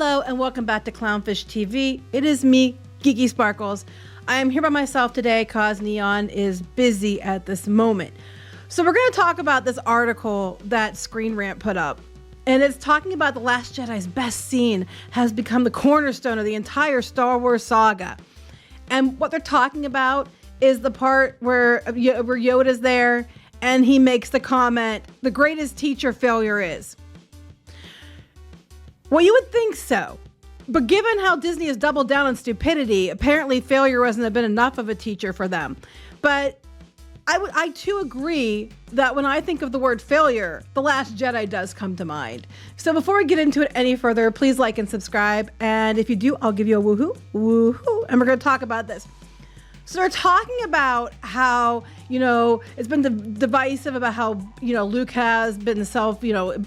Hello and welcome back to Clownfish TV. It is me, Geeky Sparkles. I am here by myself today because Kneon is busy at this moment. So we're going to talk about this article that Screen Rant put up. And it's talking about The Last Jedi's best scene has become the cornerstone of the entire Star Wars saga. And what they're talking about is the part where Yoda's there and he makes the comment, the greatest teacher failure is. Well, you would think so. But given how Disney has doubled down on stupidity, apparently failure wasn't have been enough of a teacher for them. But I too agree that when I think of the word failure, The Last Jedi does come to mind. So before we get into it any further, please like and subscribe. And if you do, I'll give you a woohoo, woohoo. And we're going to talk about this. So they're talking about how, it's been divisive about how, Luke has been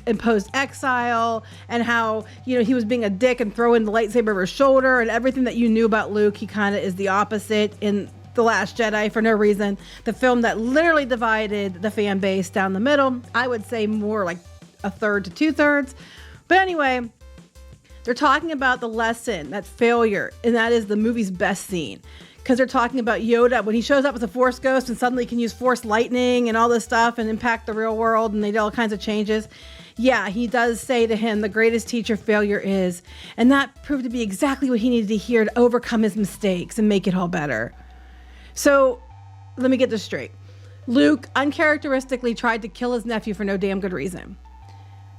imposed exile and how, he was being a dick and throwing the lightsaber over his shoulder and everything that you knew about Luke. He kind of is the opposite in The Last Jedi for no reason. The film that literally divided the fan base down the middle. I would say more like a third to 2/3. But anyway, they're talking about the lesson, that failure, and that is the movie's best scene. Because they're talking about Yoda when he shows up as a Force ghost and suddenly can use Force lightning and all this stuff and impact the real world, and they do all kinds of changes. Yeah, he does say to him, the greatest teacher failure is, and that proved to be exactly what he needed to hear to overcome his mistakes and make it all better. So let me get this straight. Luke uncharacteristically tried to kill his nephew for no damn good reason.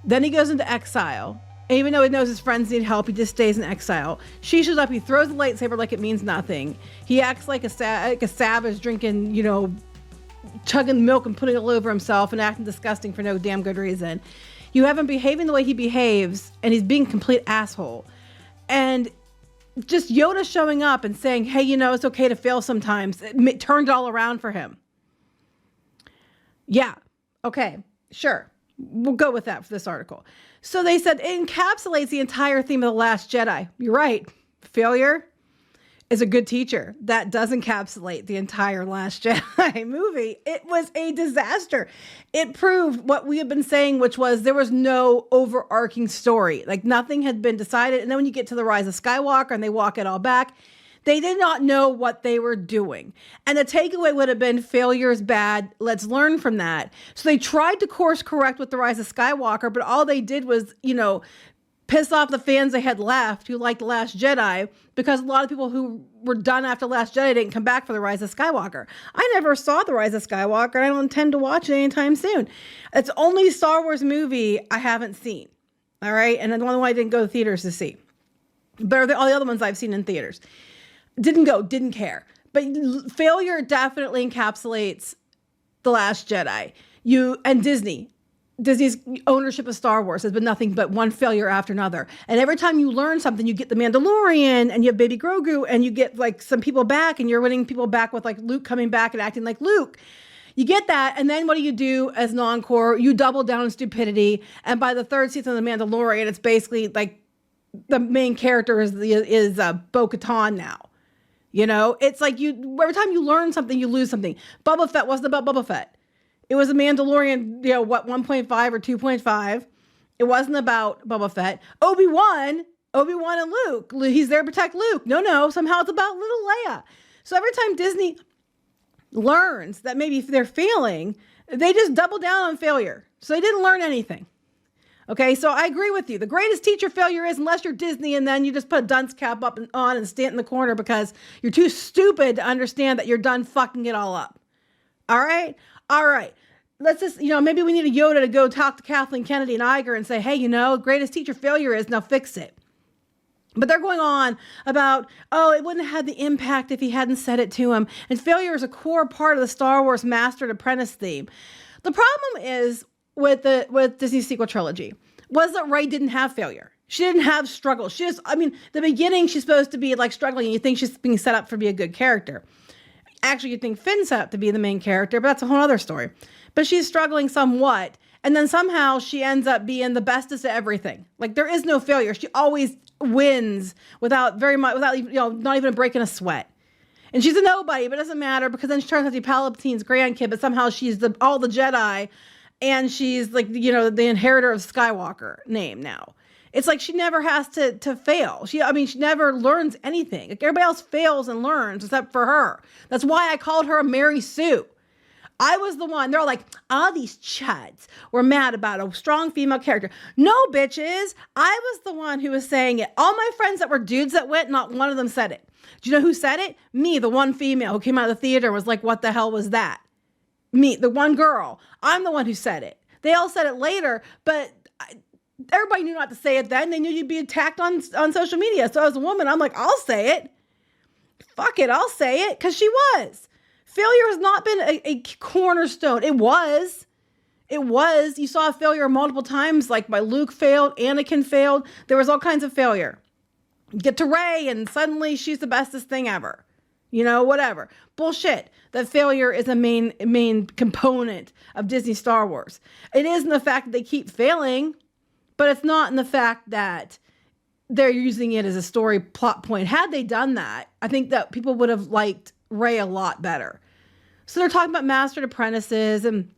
Then he goes into exile. And even though he knows his friends need help, he just stays in exile. She shows up, he throws the lightsaber like it means nothing. He acts like a savage drinking, chugging milk and putting it all over himself and acting disgusting for no damn good reason. You have him behaving the way he behaves, and he's being a complete asshole. And just Yoda showing up and saying, hey, it's okay to fail sometimes, it turned it all around for him. Yeah, okay, sure. We'll go with that for this article. So they said it encapsulates the entire theme of The Last Jedi. You're right. Failure is a good teacher. That does encapsulate the entire Last Jedi movie. It was a disaster. It proved what we have been saying, which was there was no overarching story. Like nothing had been decided. And then when you get to the Rise of Skywalker and they walk it all back, they did not know what they were doing. And the takeaway would have been failure is bad. Let's learn from that. So they tried to course correct with the Rise of Skywalker, but all they did was, piss off the fans they had left who liked The Last Jedi, because a lot of people who were done after Last Jedi didn't come back for the Rise of Skywalker. I never saw the Rise of Skywalker, and I don't intend to watch it anytime soon. It's the only Star Wars movie I haven't seen. All right. And the one I didn't go to theaters to see. But all the other ones I've seen in theaters. Didn't care. But failure definitely encapsulates The Last Jedi. And Disney's ownership of Star Wars has been nothing but one failure after another. And every time you learn something, you get the Mandalorian and you have Baby Grogu and you get like some people back and you're winning people back with like Luke coming back and acting like Luke. You get that. And then what do you do as an encore? You double down on stupidity. And by the third season of The Mandalorian, it's basically like the main character is Bo-Katan now. It's like every time you learn something, you lose something. Boba Fett wasn't about Boba Fett. It was a Mandalorian, 1.5 or 2.5. It wasn't about Boba Fett. Obi-Wan and Luke. He's there to protect Luke. No, somehow it's about little Leia. So every time Disney learns that maybe they're failing, they just double down on failure. So they didn't learn anything. Okay, so I agree with you. The greatest teacher failure is unless you're Disney and then you just put a dunce cap on and stand in the corner because you're too stupid to understand that you're done fucking it all up. All right. Let's just, maybe we need a Yoda to go talk to Kathleen Kennedy and Iger and say, hey, greatest teacher failure is, now fix it. But they're going on about, it wouldn't have had the impact if he hadn't said it to him. And failure is a core part of the Star Wars Master and Apprentice theme. The problem is with Disney's sequel trilogy was that Rey didn't have failure. She didn't have struggle. The beginning, she's supposed to be like struggling and you think she's being set up to be a good character. Actually, you think Finn's set up to be the main character, but that's a whole other story. But she's struggling somewhat. And then somehow she ends up being the bestest at everything. Like there is no failure. She always wins without not even breaking a sweat. And she's a nobody, but it doesn't matter because then she turns out to be Palpatine's grandkid, but somehow she's all the Jedi and she's like, the inheritor of Skywalker name now. It's like she never has to fail. She never learns anything. Like everybody else fails and learns except for her. That's why I called her a Mary Sue. I was the one. They're all like, all these chuds were mad about a strong female character. No, bitches. I was the one who was saying it. All my friends that were dudes that went, not one of them said it. Do you know who said it? Me, the one female who came out of the theater and was like, what the hell was that? Me, the one girl. I'm the one who said it. They all said it later, but everybody knew not to say it then. They knew you'd be attacked on social media. So as a woman, I'm like, I'll say it. Fuck it, I'll say it, because she was. Failure has not been a cornerstone. It was. You saw failure multiple times, like by Luke failed, Anakin failed. There was all kinds of failure. Get to Rey, and suddenly she's the bestest thing ever. Whatever. Bullshit. That failure is a main component of Disney Star Wars. It is in the fact that they keep failing, but it's not in the fact that they're using it as a story plot point. Had they done that, I think that people would have liked Rey a lot better. So they're talking about master apprentices and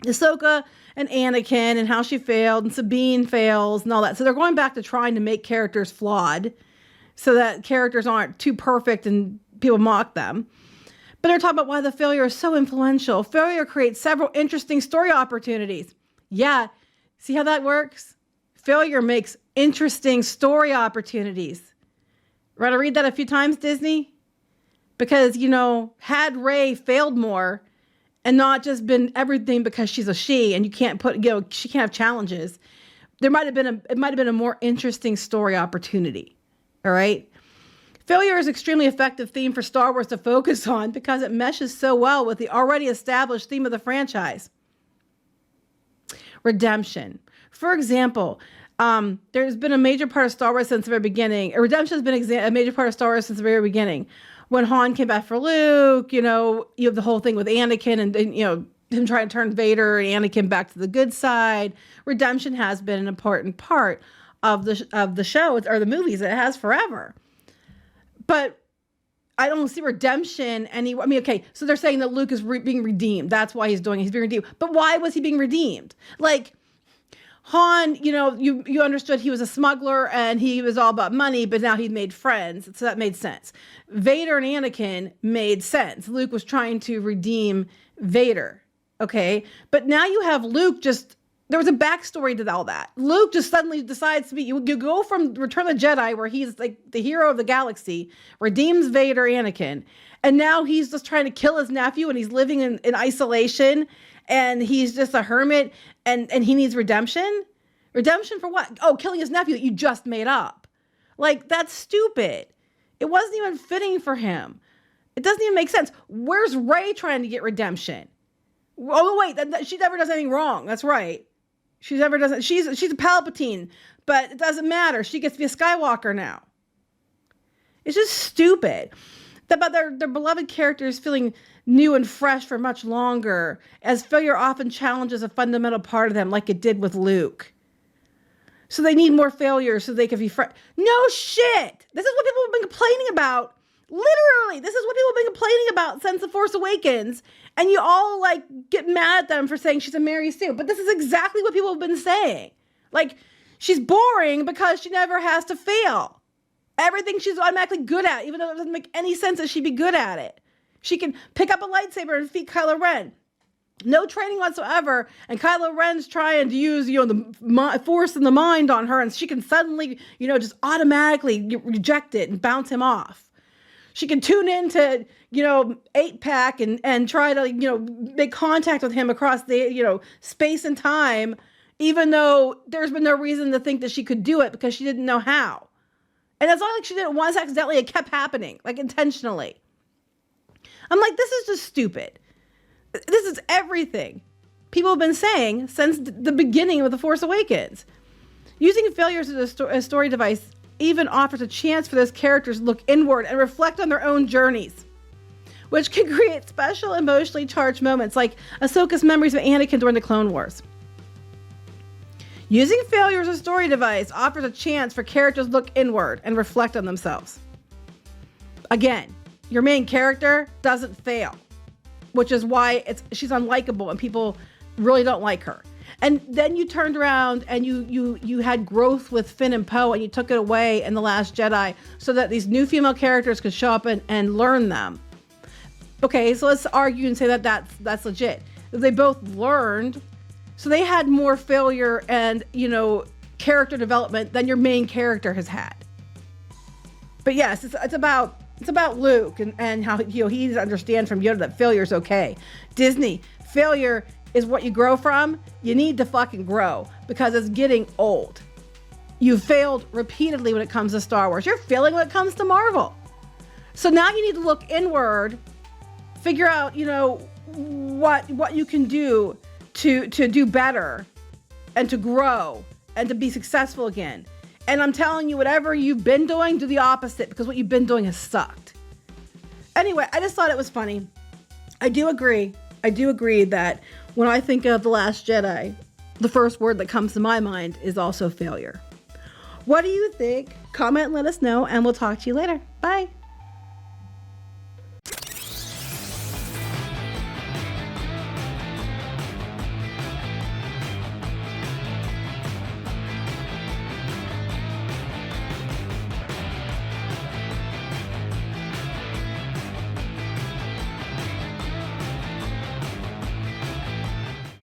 Ahsoka and Anakin and how she failed and Sabine fails and all that. So they're going back to trying to make characters flawed so that characters aren't too perfect and people mock them. But they're talking about why the failure is so influential. Failure creates several interesting story opportunities. Yeah. See how that works? Failure makes interesting story opportunities. Want to read that a few times, Disney? Because, had Rey failed more and not just been everything because she's a she and you can't she can't have challenges, it might have been a more interesting story opportunity. All right. Failure is an extremely effective theme for Star Wars to focus on because it meshes so well with the already established theme of the franchise. Redemption. For example, there's been a major part of Star Wars since the very beginning. Redemption has been a major part of Star Wars since the very beginning. When Han came back for Luke, you have the whole thing with Anakin and him trying to turn Vader and Anakin back to the good side. Redemption has been an important part of the show or the movies. It has forever. But I don't see redemption anywhere. Okay, so they're saying that Luke is being redeemed. That's why he's doing it. He's being redeemed. But why was he being redeemed? Like, Han, you understood he was a smuggler and he was all about money, but now he made friends. So that made sense. Vader and Anakin made sense. Luke was trying to redeem Vader. Okay. But now you have Luke there was a backstory to all that. Luke just suddenly decides to be, you go from Return of the Jedi, where he's like the hero of the galaxy, redeems Vader, Anakin, and now he's just trying to kill his nephew and he's living in isolation and he's just a hermit and he needs redemption? Redemption for what? Oh, killing his nephew that you just made up. Like, that's stupid. It wasn't even fitting for him. It doesn't even make sense. Where's Rey trying to get redemption? Oh, wait, she never does anything wrong. That's right. She never does it. She's a Palpatine, but it doesn't matter. She gets to be a Skywalker now. It's just stupid. About their beloved characters feeling new and fresh for much longer, as failure often challenges a fundamental part of them, like it did with Luke. So they need more failure so they can be fresh. No shit! This is what people have been complaining about. Literally, this is what people have been complaining about since The Force Awakens. And you all get mad at them for saying she's a Mary Sue. But this is exactly what people have been saying. Like, she's boring because she never has to fail. Everything she's automatically good at, even though it doesn't make any sense that she'd be good at it. She can pick up a lightsaber and defeat Kylo Ren. No training whatsoever. And Kylo Ren's trying to use, the force and the mind on her. And she can suddenly, just automatically reject it and bounce him off. She can tune into, 8-pack and try to, make contact with him across the, space and time, even though there's been no reason to think that she could do it because she didn't know how. And it's not like she did it once accidentally. It kept happening, intentionally. I'm like, this is just stupid. This is everything people have been saying since the beginning of The Force Awakens. Using failures as a story device even offers a chance for those characters to look inward and reflect on their own journeys, which can create special emotionally charged moments like Ahsoka's memories of Anakin during the Clone Wars. Using failure as a story device offers a chance for characters to look inward and reflect on themselves. Again, your main character doesn't fail, which is why she's unlikable and people really don't like her. And then you turned around and you had growth with Finn and Poe, and you took it away in The Last Jedi so that these new female characters could show up and learn them. Okay, so let's argue and say that that's legit. They both learned, so they had more failure and, character development than your main character has had. But yes, it's about Luke and how he needs to understand from Yoda that failure is okay. Disney, failure is what you grow from. You need to fucking grow because it's getting old. You've failed repeatedly when it comes to Star Wars. You're failing when it comes to Marvel. So now you need to look inward, figure out, what you can do to do better and to grow and to be successful again. And I'm telling you, whatever you've been doing, do the opposite, because what you've been doing has sucked. Anyway, I just thought it was funny. I do agree that when I think of The Last Jedi, the first word that comes to my mind is also failure. What do you think? Comment and let us know, and we'll talk to you later. Bye.